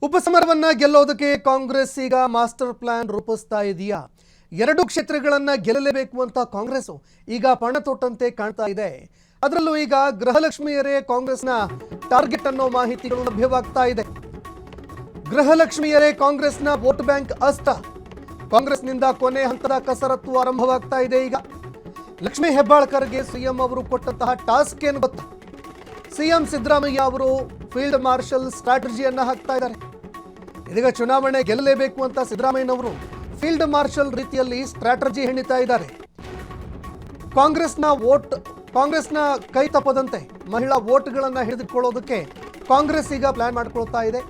ಉಪಸಮರವನ್ನ ಗೆಲ್ಲೋದಕ್ಕೆ ಕಾಂಗ್ರೆಸ್ ಈಗ master plan ರೂಪಿಸ್ತಾ ಇದೆಯಾ? ಎರಡು ಕ್ಷೇತ್ರಗಳನ್ನ ಗೆಲ್ಲಲೇಬೇಕು ಅಂತ ಕಾಂಗ್ರೆಸ್ ಈಗ ಪಣ ತೊಟ್ಟಂತೆ ಕಾಣ್ತಾ ಇದೆ. ಅದರಲ್ಲೂ ಈಗ ಗೃಹಲಕ್ಷ್ಮಿಯರೇ ಕಾಂಗ್ರೆಸ್ನ ಟಾರ್ಗೆಟ್ ಅನ್ನೋ ಮಾಹಿತಿಗಳು ಲಭ್ಯವಾಗ್ತಾ ಇದೆ. ಗೃಹಲಕ್ಷ್ಮಿಯರೇ ಕಾಂಗ್ರೆಸ್ನ ವೋಟ್ ಬ್ಯಾಂಕ್ ಅಸ್ತ್ರ. ಕಾಂಗ್ರೆಸ್ನಿಂದ ಕೊನೆ ಹಂತದ ಕಸರತ್ತು ಆರಂಭವಾಗ್ತಾ ಇದೆ. ಈಗ ಲಕ್ಷ್ಮೀ ಹೆಬ್ಬಾಳ್ಕರ್ಗೆ ಸಿಎಂ ಅವರು ಕೊಟ್ಟಂತಹ ಟಾಸ್ಕ್ ಏನು ಗೊತ್ತಾ? ಸಿಎಂ ಸಿದ್ದರಾಮಯ್ಯ ಅವರು ಫೀಲ್ಡ್ ಮಾರ್ಷಲ್ ಸ್ಟ್ರಾಟಜಿಯನ್ನ ಹಾಕ್ತಾ ಇದ್ದಾರೆ. ಇದೀಗ ಚುನಾವಣೆ ಗೆಲ್ಲಲೇಬೇಕು ಅಂತ ಸಿದ್ದರಾಮಯ್ಯನವರು ಫೀಲ್ಡ್ ಮಾರ್ಷಲ್ ರೀತಿಯಲ್ಲಿ ಸ್ಟ್ರಾಟಜಿ ಹೆಣಿತಾ ಇದ್ದಾರೆ. ಕಾಂಗ್ರೆಸ್ನ ಕೈ ತಪ್ಪದಂತೆ ಮಹಿಳಾ ವೋಟ್ಗಳನ್ನ ಹಿಡಿದುಕೊಳ್ಳೋದಕ್ಕೆ ಕಾಂಗ್ರೆಸ್ ಈಗ ಪ್ಲಾನ್ ಮಾಡ್ಕೊಳ್ತಾ ಇದೆ.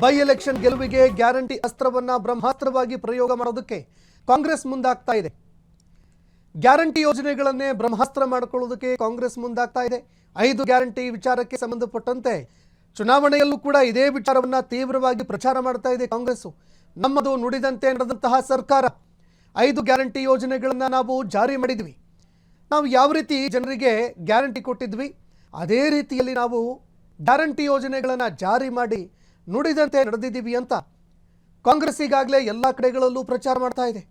ಬೈ ಎಲೆಕ್ಷನ್ ಗೆಲುವಿಗೆ ಗ್ಯಾರಂಟಿ ಅಸ್ತ್ರವನ್ನ ಬ್ರಹ್ಮಾಸ್ತ್ರವಾಗಿ ಪ್ರಯೋಗ ಮಾಡೋದಕ್ಕೆ ಕಾಂಗ್ರೆಸ್ ಮುಂದಾಗ್ತಾ ಇದೆ. ಗ್ಯಾರಂಟಿ ಯೋಜನೆಗಳನ್ನೇ ಬ್ರಹ್ಮಾಸ್ತ್ರ ಮಾಡಿಕೊಳ್ಳೋದಕ್ಕೆ ಕಾಂಗ್ರೆಸ್ ಮುಂದಾಗ್ತಾ ಇದೆ. 5 ಗ್ಯಾರಂಟಿ ವಿಚಾರಕ್ಕೆ ಸಂಬಂಧಪಟ್ಟಂತೆ ಚುನಾವಣೆಯಲ್ಲೂ ಕೂಡ ಇದೇ ವಿಚಾರವನ್ನ ತೀವ್ರವಾಗಿ ಪ್ರಚಾರ ಮಾಡ್ತಾ ಇದೆ ಕಾಂಗ್ರೆಸ್. ನಮ್ಮದು ನುಡಿದಂತೆ ನಡೆದಂತಹ ಸರ್ಕಾರ, 5 ಗ್ಯಾರಂಟಿ ಯೋಜನೆಗಳನ್ನ ನಾವು ಜಾರಿ ಮಾಡಿದ್ವಿ. ನಾವು ಯಾವ ರೀತಿ ಜನರಿಗೆ ಗ್ಯಾರಂಟಿ ಕೊಟ್ಟಿದ್ವಿ ಅದೇ ರೀತಿಯಲ್ಲಿ ನಾವು ಗ್ಯಾರಂಟಿ ಯೋಜನೆಗಳನ್ನ ಜಾರಿ ಮಾಡಿ ನುಡಿದಂತೆ ನಡೆದಿದ್ದೀವಿ ಅಂತ ಕಾಂಗ್ರೆಸ್ ಈಗಾಗಲೇ ಎಲ್ಲ ಕಡೆಗಳಲ್ಲೂ ಪ್ರಚಾರ ಮಾಡ್ತಾ ಇದೆ.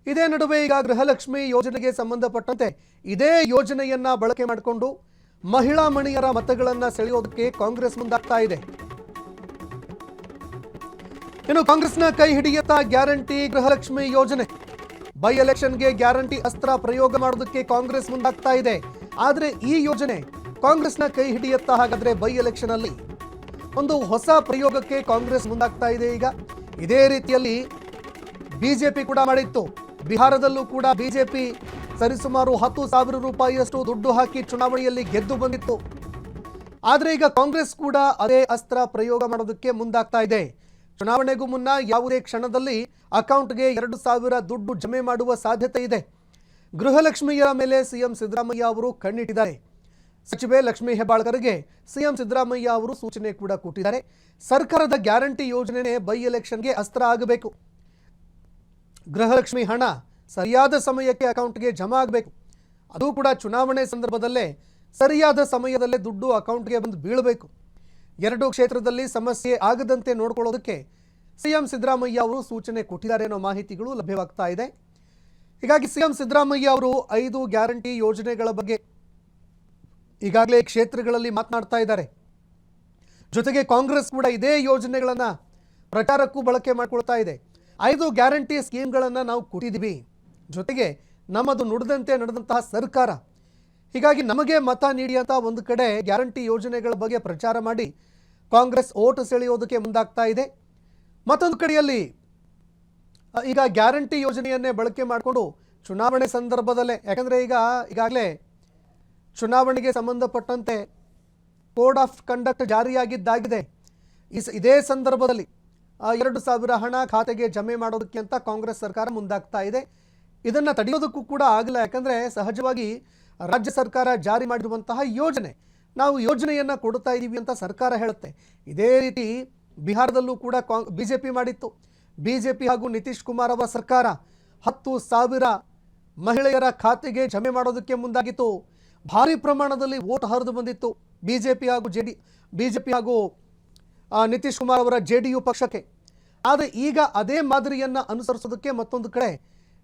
ಇದೇ ನಡುವೆ ಈಗ ಗೃಹಲಕ್ಷ್ಮಿ ಯೋಜನೆಗೆ ಸಂಬಂಧಪಟ್ಟಂತೆ ಇದೇ ಯೋಜನೆಯನ್ನ ಬಳಕೆ ಮಾಡಿಕೊಂಡು ಮಹಿಳಾ ಮಣಿಯರ ಮತಗಳನ್ನ ಸೆಳೆಯೋದಕ್ಕೆ ಕಾಂಗ್ರೆಸ್ ಮುಂದಾಗ್ತಾ ಇದೆ. ಇನ್ನು ಕಾಂಗ್ರೆಸ್ನ ಕೈ ಹಿಡಿಯುತ್ತಾ ಗ್ಯಾರಂಟಿ ಗೃಹಲಕ್ಷ್ಮಿ ಯೋಜನೆ. ಬೈ ಎಲೆಕ್ಷನ್ಗೆ ಗ್ಯಾರಂಟಿ ಅಸ್ತ್ರ ಪ್ರಯೋಗ ಮಾಡೋದಕ್ಕೆ ಕಾಂಗ್ರೆಸ್ ಮುಂದಾಗ್ತಾ ಇದೆ. ಆದರೆ ಈ ಯೋಜನೆ ಕಾಂಗ್ರೆಸ್ನ ಕೈ ಹಿಡಿಯುತ್ತಾ? ಹಾಗಾದ್ರೆ ಬೈ ಎಲೆಕ್ಷನ್ ಅಲ್ಲಿ ಒಂದು ಹೊಸ ಪ್ರಯೋಗಕ್ಕೆ ಕಾಂಗ್ರೆಸ್ ಮುಂದಾಗ್ತಾ ಇದೆ. ಈಗ ಇದೇ ರೀತಿಯಲ್ಲಿ ಬಿಜೆಪಿ ಕೂಡ ಮಾಡಿತ್ತು. ಬಿಹಾರದಲ್ಲೂ ಕೂಡ ಬಿಜೆಪಿ ಸರಿಸುಮಾರು 10,000 ರೂಪಾಯಿಯಷ್ಟು ದುಡ್ಡು ಹಾಕಿ ಚುನಾವಣೆಯಲ್ಲಿ ಗೆದ್ದು ಬಂದಿತ್ತು. ಆದರೆ ಈಗ ಕಾಂಗ್ರೆಸ್ ಕೂಡ ಅದೇ ಅಸ್ತ್ರ ಪ್ರಯೋಗ ಮಾಡೋದಕ್ಕೆ ಮುಂದಾಗ್ತಾ ಇದೆ. ಚುನಾವಣೆಗೂ ಮುನ್ನ ಯಾವುದೇ ಕ್ಷಣದಲ್ಲಿ ಅಕೌಂಟ್ಗೆ 2,000 ದುಡ್ಡು ಜಮೆ ಮಾಡುವ ಸಾಧ್ಯತೆ ಇದೆ. ಗೃಹಲಕ್ಷ್ಮಿಯರ ಮೇಲೆ ಸಿಎಂ ಸಿದ್ದರಾಮಯ್ಯ ಅವರು ಕಣ್ಣಿಟ್ಟಿದ್ದಾರೆ. ಸಚಿವೆ ಲಕ್ಷ್ಮೀ ಹೆಬ್ಬಾಳ್ಕರ್ಗೆ ಸಿಎಂ ಸಿದ್ದರಾಮಯ್ಯ ಅವರು ಸೂಚನೆ ಕೂಡ ಕೊಟ್ಟಿದ್ದಾರೆ. ಸರ್ಕಾರದ ಗ್ಯಾರಂಟಿ ಯೋಜನೆ ಬೈ ಎಲೆಕ್ಷನ್ಗೆ ಅಸ್ತ್ರ ಆಗಬೇಕು. ಗೃಹಲಕ್ಷ್ಮಿ ಹಣ ಸರಿಯಾದ ಸಮಯಕ್ಕೆ ಅಕೌಂಟ್ಗೆ ಜಮಾ ಆಗಬೇಕು. ಅದು ಕೂಡ ಚುನಾವಣೆ ಸಂದರ್ಭದಲ್ಲೇ ಸರಿಯಾದ ಸಮಯದಲ್ಲೇ ದುಡ್ಡು ಅಕೌಂಟ್ಗೆ ಬಂದು ಬೀಳಬೇಕು. 2 ಕ್ಷೇತ್ರದಲ್ಲಿ ಸಮಸ್ಯೆ ಆಗದಂತೆ ನೋಡ್ಕೊಳ್ಳೋದಕ್ಕೆ ಸಿಎಂ ಸಿದ್ದರಾಮಯ್ಯ ಅವರು ಸೂಚನೆ ಕೊಟ್ಟಿದ್ದಾರೆ ಅನ್ನೋ ಮಾಹಿತಿಗಳು ಲಭ್ಯವಾಗ್ತಾ ಇದೆ. ಹೀಗಾಗಿ ಸಿಎಂ ಸಿದ್ದರಾಮಯ್ಯ ಅವರು 5 ಗ್ಯಾರಂಟಿ ಯೋಜನೆಗಳ ಬಗ್ಗೆ ಈಗಾಗಲೇ ಕ್ಷೇತ್ರಗಳಲ್ಲಿ ಮಾತನಾಡ್ತಾ ಇದ್ದಾರೆ. ಜೊತೆಗೆ ಕಾಂಗ್ರೆಸ್ ಕೂಡ ಇದೇ ಯೋಜನೆಗಳನ್ನ ಪ್ರಚಾರಕ್ಕೂ ಬಳಕೆ ಮಾಡಿಕೊಳ್ತಾ ಇದೆ. 5 ಗ್ಯಾರಂಟಿ ಸ್ಕೀಮ್ಗಳನ್ನು ನಾವು ಕೊಟ್ಟಿದ್ದೀವಿ, ಜೊತೆಗೆ ನಮ್ಮದು ನುಡಿದಂತೆ ನಡೆದಂತಹ ಸರ್ಕಾರ, ಹೀಗಾಗಿ ನಮಗೆ ಮತ ನೀಡಿ ಅಂತ ಒಂದು ಕಡೆ ಗ್ಯಾರಂಟಿ ಯೋಜನೆಗಳ ಬಗ್ಗೆ ಪ್ರಚಾರ ಮಾಡಿ ಕಾಂಗ್ರೆಸ್ ಓಟು ಸೆಳೆಯೋದಕ್ಕೆ ಮುಂದಾಗ್ತಾ ಇದೆ. ಮತ್ತೊಂದು ಕಡೆಯಲ್ಲಿ ಈಗ ಗ್ಯಾರಂಟಿ ಯೋಜನೆಯನ್ನೇ ಬಳಕೆ ಮಾಡಿಕೊಂಡು ಚುನಾವಣೆ ಸಂದರ್ಭದಲ್ಲೇ, ಯಾಕಂದರೆ ಈಗಾಗಲೇ ಚುನಾವಣೆಗೆ ಸಂಬಂಧಪಟ್ಟಂತೆ ಕೋಡ್ ಆಫ್ ಕಂಡಕ್ಟ್ ಜಾರಿಯಾಗಿದ್ದಾಗಿದೆ. ಇದೇ ಸಂದರ್ಭದಲ್ಲಿ 2,000 ಹಣ ಖಾತೆಗೆ ಜಮೆ ಮಾಡೋದಕ್ಕೆ ಅಂತ ಕಾಂಗ್ರೆಸ್ ಸರ್ಕಾರ ಮುಂದಾಗ್ತಾ ಇದೆ. ಇದನ್ನು ತಡೆಯೋದಕ್ಕೂ ಕೂಡ ಆಗಲ್ಲ, ಯಾಕಂದರೆ ಸಹಜವಾಗಿ ರಾಜ್ಯ ಸರ್ಕಾರ ಜಾರಿ ಮಾಡಿರುವಂತಹ ಯೋಜನೆ, ನಾವು ಯೋಜನೆಯನ್ನು ಕೊಡ್ತಾ ಇದ್ದೀವಿ ಅಂತ ಸರ್ಕಾರ ಹೇಳುತ್ತೆ. ಇದೇ ರೀತಿ ಬಿಹಾರದಲ್ಲೂ ಕೂಡ ಬಿಜೆಪಿ ಮಾಡಿತ್ತು. ಬಿಜೆಪಿ ಹಾಗೂ ನಿತೀಶ್ ಕುಮಾರ್ ಅವರ ಸರ್ಕಾರ 10,000 ಮಹಿಳೆಯರ ಖಾತೆಗೆ ಜಮೆ ಮಾಡೋದಕ್ಕೆ ಮುಂದಾಗಿತ್ತು. ಭಾರಿ ಪ್ರಮಾಣದಲ್ಲಿ ವೋಟ್ ಹರಿದು ಬಂದಿತ್ತು ಬಿಜೆಪಿ ಹಾಗೂ ನಿತೀಶ್ ಕುಮಾರ್ ಅವರ ಜೆಡಿಯು ಪಕ್ಷಕ್ಕೆ. ಆದರೆ ಈಗ ಅದೇ ಮಾದರಿಯನ್ನು ಅನುಸರಿಸೋದಕ್ಕೆ ಮತ್ತೊಂದು ಕಡೆ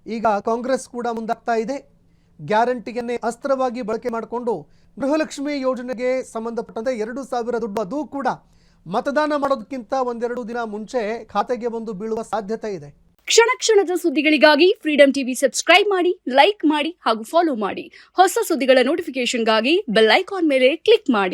ಈಗ ಕಾಂಗ್ರೆಸ್ ಕೂಡ ಮುಂದಾಗ್ತಾ ಇದೆ. ಗ್ಯಾರಂಟಿಯನ್ನೇ ಅಸ್ತ್ರವಾಗಿ ಬಳಕೆ ಮಾಡಿಕೊಂಡು ಗೃಹಲಕ್ಷ್ಮಿ ಯೋಜನೆಗೆ ಸಂಬಂಧಪಟ್ಟಂತೆ 2,000 ದುಡ್ಡು, ಅದು ಕೂಡ ಮತದಾನ ಮಾಡೋದಕ್ಕಿಂತ 1-2 ದಿನ ಮುಂಚೆ ಖಾತೆಗೆ ಬಂದು ಬೀಳುವ ಸಾಧ್ಯತೆ ಇದೆ. ಕ್ಷಣ ಕ್ಷಣದ ಸುದ್ದಿಗಳಿಗಾಗಿ ಫ್ರೀಡಂ ಟಿವಿ ಸಬ್ಸ್ಕ್ರೈಬ್ ಮಾಡಿ, ಲೈಕ್ ಮಾಡಿ ಹಾಗೂ ಫಾಲೋ ಮಾಡಿ. ಹೊಸ ಸುದ್ದಿಗಳ ನೋಟಿಫಿಕೇಶನ್ಗಾಗಿ ಬೆಲ್ ಐಕಾನ್ ಮೇಲೆ ಕ್ಲಿಕ್ ಮಾಡಿ.